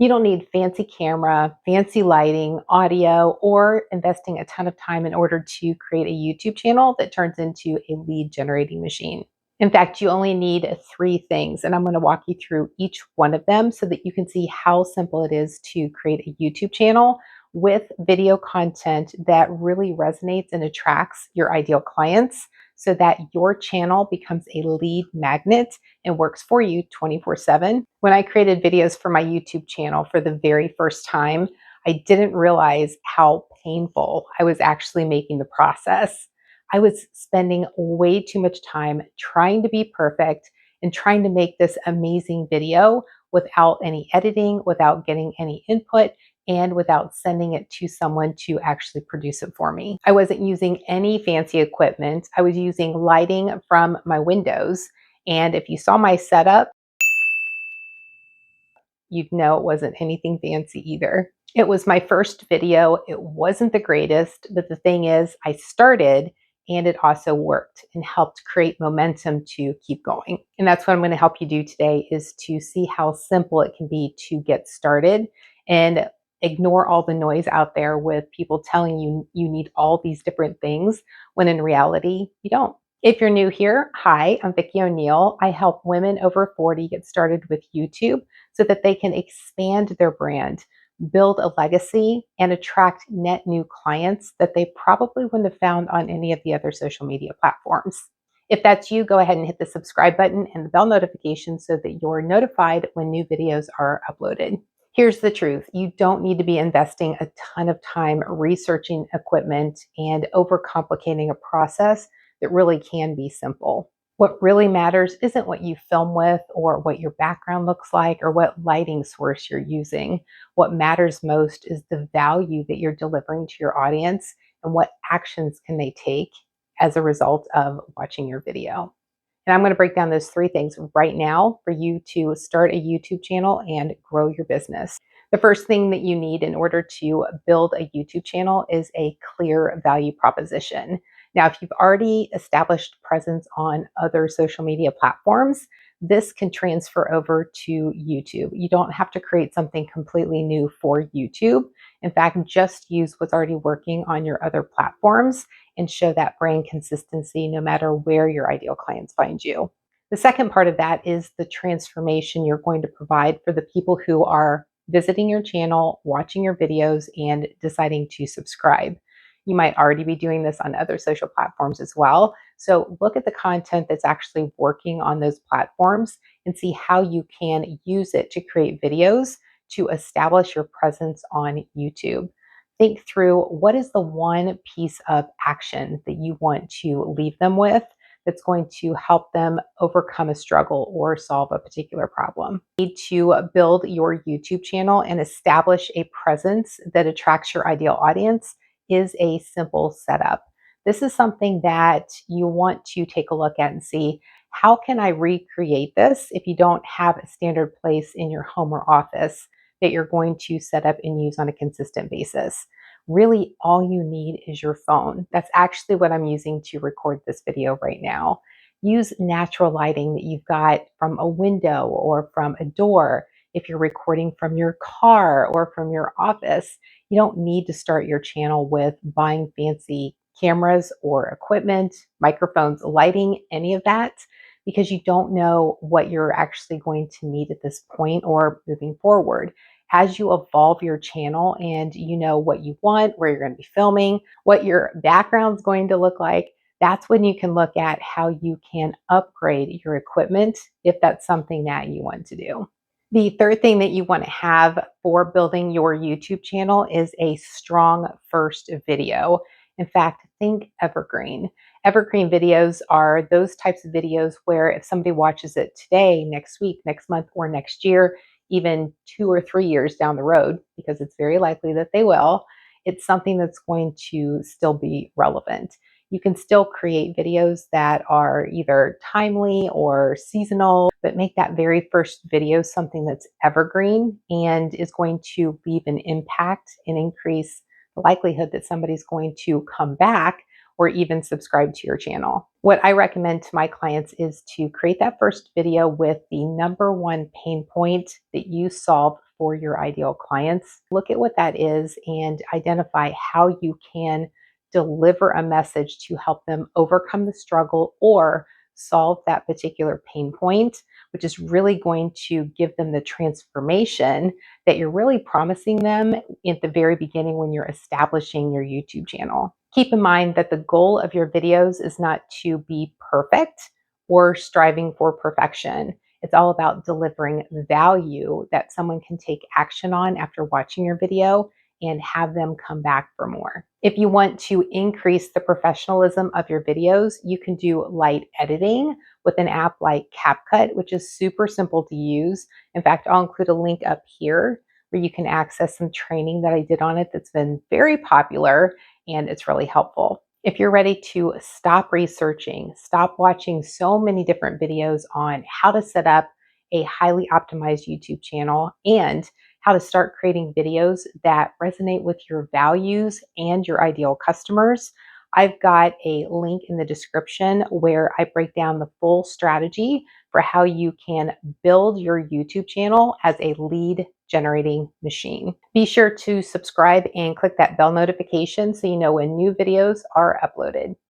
You don't need fancy camera, fancy lighting, audio, or investing a ton of time in order to create a YouTube channel that turns into a lead generating machine. In fact, you only need three things, and I'm going to walk you through each one of them so that you can see how simple it is to create a YouTube channel with video content that really resonates and attracts your ideal clients so that your channel becomes a lead magnet and works for you 24/7. When I created videos for my YouTube channel for the very first time, I didn't realize how painful I was actually making the process. I was spending way too much time trying to be perfect and trying to make this amazing video without any editing, without getting any input, and without sending it to someone to actually produce it for me. I wasn't using any fancy equipment. I was using lighting from my windows. And if you saw my setup, you'd know it wasn't anything fancy either. It was my first video. It wasn't the greatest, but the thing is, I started and it also worked and helped create momentum to keep going. And that's what I'm going to help you do today, is to see how simple it can be to get started and ignore all the noise out there with people telling you you need all these different things when in reality you don't. If you're new here, hi, I'm Vicki O'Neill. I help women over 40 get started with YouTube so that they can expand their brand, build a legacy, and attract net new clients that they probably wouldn't have found on any of the other social media platforms. If that's you, go ahead and hit the subscribe button and the bell notification so that you're notified when new videos are uploaded. Here's the truth. You don't need to be investing a ton of time researching equipment and overcomplicating a process that really can be simple. What really matters isn't what you film with or what your background looks like or what lighting source you're using. What matters most is the value that you're delivering to your audience and what actions can they take as a result of watching your video. And I'm going to break down those three things right now for you to start a YouTube channel and grow your business. The first thing that you need in order to build a YouTube channel is a clear value proposition. Now, if you've already established presence on other social media platforms, this can transfer over to YouTube. You don't have to create something completely new for YouTube. In fact, just use what's already working on your other platforms and show that brand consistency no matter where your ideal clients find you. The second part of that is the transformation you're going to provide for the people who are visiting your channel, watching your videos, and deciding to subscribe. You might already be doing this on other social platforms as well. So look at the content that's actually working on those platforms and see how you can use it to create videos to establish your presence on YouTube. Think through what is the one piece of action that you want to leave them with that's going to help them overcome a struggle or solve a particular problem. You need to build your YouTube channel and establish a presence that attracts your ideal audience is a simple setup. This is something that you want to take a look at and see, how can I recreate this if you don't have a standard place in your home or office that you're going to set up and use on a consistent basis. Really, all you need is your phone. That's actually what I'm using to record this video right now. Use natural lighting that you've got from a window or from a door. If you're recording from your car or from your office, you don't need to start your channel with buying fancy cameras or equipment, microphones, lighting, any of that, because you don't know what you're actually going to need at this point or moving forward. As you evolve your channel and you know what you want, where you're going to be filming, what your background's going to look like, that's when you can look at how you can upgrade your equipment if that's something that you want to do. The third thing that you want to have for building your YouTube channel is a strong first video. In fact, think evergreen. Evergreen videos are those types of videos where if somebody watches it today, next week, next month, or next year, even 2 or 3 years down the road, because it's very likely that they will, it's something that's going to still be relevant. You can still create videos that are either timely or seasonal, but make that very first video something that's evergreen and is going to leave an impact and increase the likelihood that somebody's going to come back or even subscribe to your channel. What I recommend to my clients is to create that first video with the number one pain point that you solve for your ideal clients. Look at what that is and identify how you can deliver a message to help them overcome the struggle or solve that particular pain point, which is really going to give them the transformation that you're really promising them at the very beginning when you're establishing your YouTube channel. Keep in mind that the goal of your videos is not to be perfect or striving for perfection. It's all about delivering value that someone can take action on after watching your video and have them come back for more. If you want to increase the professionalism of your videos, you can do light editing with an app like CapCut, which is super simple to use. In fact, I'll include a link up here where you can access some training that I did on it that's been very popular, and it's really helpful. If you're ready to stop researching, stop watching so many different videos on how to set up a highly optimized YouTube channel and how to start creating videos that resonate with your values and your ideal customers, I've got a link in the description where I break down the full strategy for how you can build your YouTube channel as a lead generating machine. Be sure to subscribe and click that bell notification so you know when new videos are uploaded.